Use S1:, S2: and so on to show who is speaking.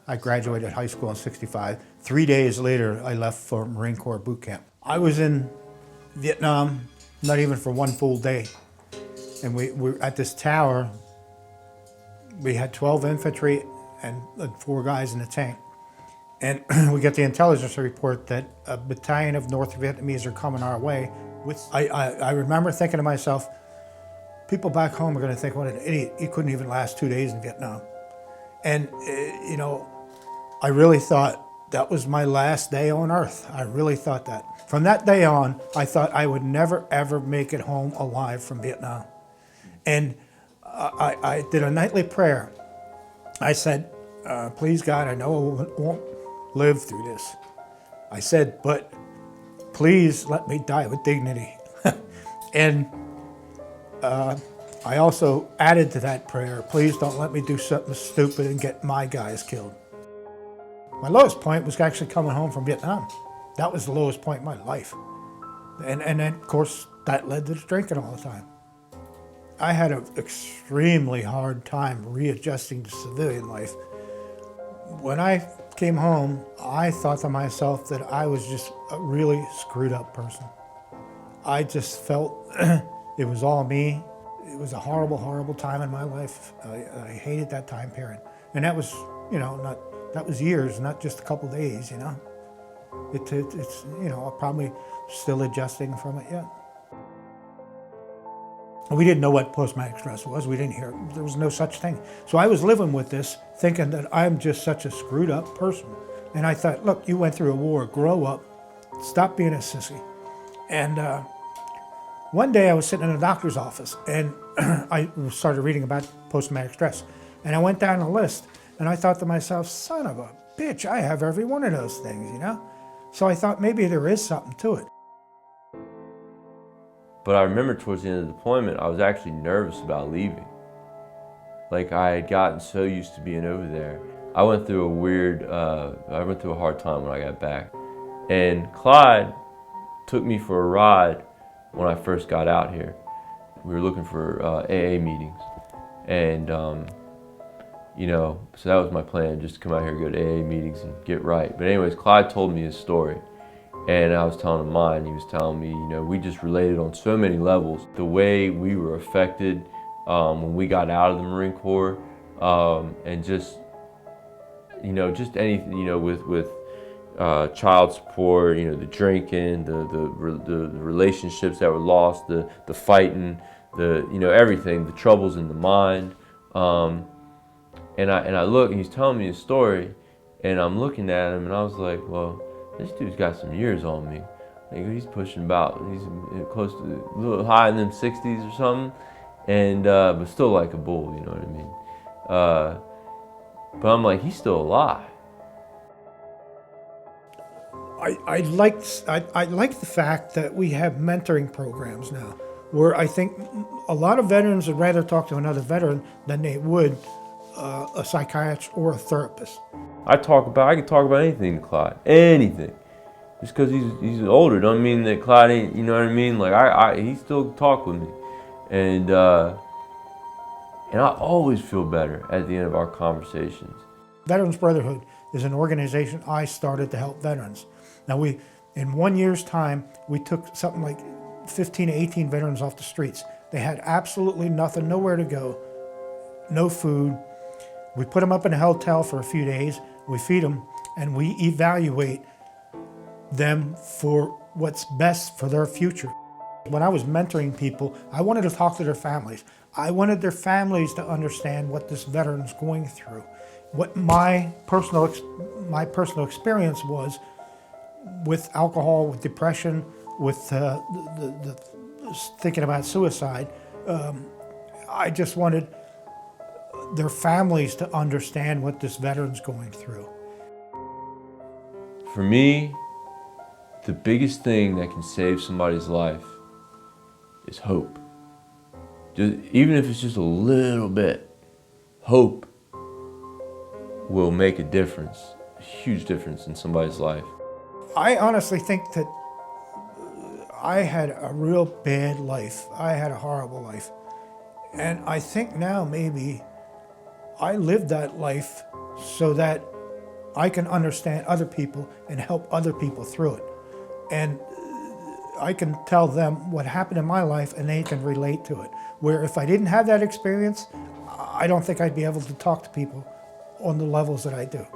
S1: I graduated high school in '65. 3 days later, I left for Marine Corps boot camp. I was in Vietnam, not even for one full day. And we were at this tower. We had 12 infantry and 4 guys in the tank. And we get the intelligence report that a battalion of North Vietnamese are coming our way. I remember thinking to myself, people back home are going to think, what an idiot, he couldn't even last 2 days in Vietnam. And, I really thought that was my last day on earth. I really thought that. From that day on, I thought I would never, ever make it home alive from Vietnam. And I did a nightly prayer. I said, please God, I know I won't live through this. I said, but please let me die with dignity. And I also added to that prayer, please don't let me do something stupid and get my guys killed. My lowest point was actually coming home from Vietnam. That was the lowest point in my life. And then, of course, that led to the drinking all the time. I had an extremely hard time readjusting to civilian life. When I came home, I thought to myself that I was just a really screwed up person. I just felt it was all me. It was a horrible, horrible time in my life. I hated that time period. And that was, that was years, not just a couple days, It's, I'm probably still adjusting from it yet. We didn't know what post-traumatic stress was. We didn't hear, there was no such thing. So I was living with this, thinking that I'm just such a screwed up person. And I thought, look, you went through a war, grow up, stop being a sissy. And one day I was sitting in a doctor's office and I started reading about post-traumatic stress. And I went down the list and I thought to myself, son of a bitch, I have every one of those things, So I thought maybe there is something to it.
S2: But I remember towards the end of the deployment, I was actually nervous about leaving. Like I had gotten so used to being over there. I went through a hard time when I got back. And Clyde took me for a ride when I first got out here. We were looking for AA meetings. And, so that was my plan, just to come out here, go to AA meetings and get right. But anyways, Clyde told me his story. And I was telling him mine. He was telling me, we just related on so many levels. The way we were affected when we got out of the Marine Corps, and just anything, with child support, the drinking, the relationships that were lost, the fighting, everything, the troubles in the mind. And I look, and he's telling me his story, and I'm looking at him, and I was like, well, this dude's got some years on me. Like he's pushing he's close to a little high in them 60s or something, and but still like a bull, you know what I mean? But I'm like, he's still alive.
S1: I like the fact that we have mentoring programs now, where I think a lot of veterans would rather talk to another veteran than they would a psychiatrist or a therapist.
S2: I could talk about anything to Clyde, anything. Just because he's older, don't mean that Clyde ain't, you know what I mean? Like he still talk with me, and I always feel better at the end of our conversations.
S1: Veterans Brotherhood is an organization I started to help veterans. Now in 1 year's time, we took something like 15 to 18 veterans off the streets. They had absolutely nothing, nowhere to go, no food. We put them up in a hotel for a few days, we feed them, and we evaluate them for what's best for their future. When I was mentoring people, I wanted to talk to their families. I wanted their families to understand what this veteran's going through. What my personal experience was with alcohol, with depression, with the thinking about suicide. I just wanted their families to understand what this veteran's going through.
S2: For me, the biggest thing that can save somebody's life is hope. Even if it's just a little bit, hope will make a difference, a huge difference in somebody's life.
S1: I honestly think that I had a real bad life. I had a horrible life. And I think now maybe I lived that life so that I can understand other people and help other people through it. And I can tell them what happened in my life and they can relate to it. Where if I didn't have that experience, I don't think I'd be able to talk to people on the levels that I do.